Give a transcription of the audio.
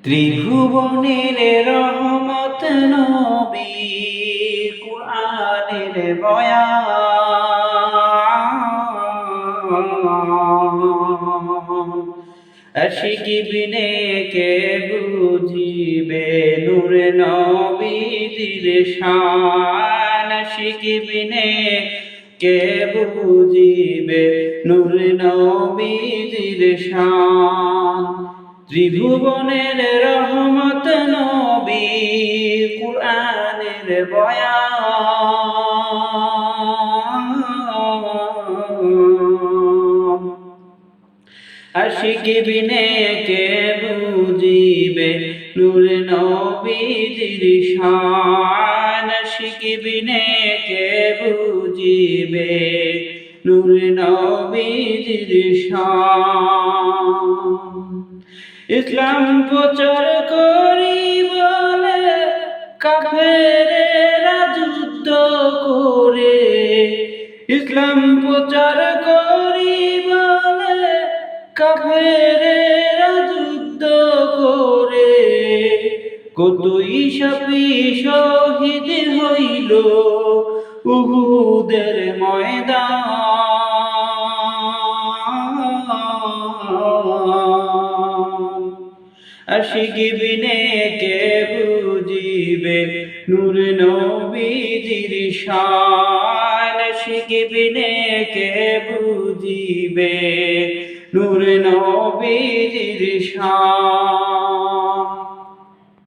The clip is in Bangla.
ত্রিভুবনের রহমত নবী কুরআনের বয়ান আশিকি বিনে কে বুঝিবে নূর নবীর শান আশিকি বিনে কে বুঝিবে নূর নবীর শান ত্রিভুবনের রহমত নবী কুরআনের বয়ান আশিকি বিনে কে বুঝিবে নূর নবীর শান আশিকি বিনে কে বুঝিবে নূর নবীর শান ইসলাম প্রচার করি বলে কাফেরেরা যুদ্ধ করে ইসলাম প্রচার করি বলে কাফেরেরা যুদ্ধ করে কতই সাপি শহীদ হইল উহুদের ময়দান আশিকি বিনে কে বুঝিবে নূর নবীর শান আশিকি বিনে কে বুঝিবে নূর নবীর শান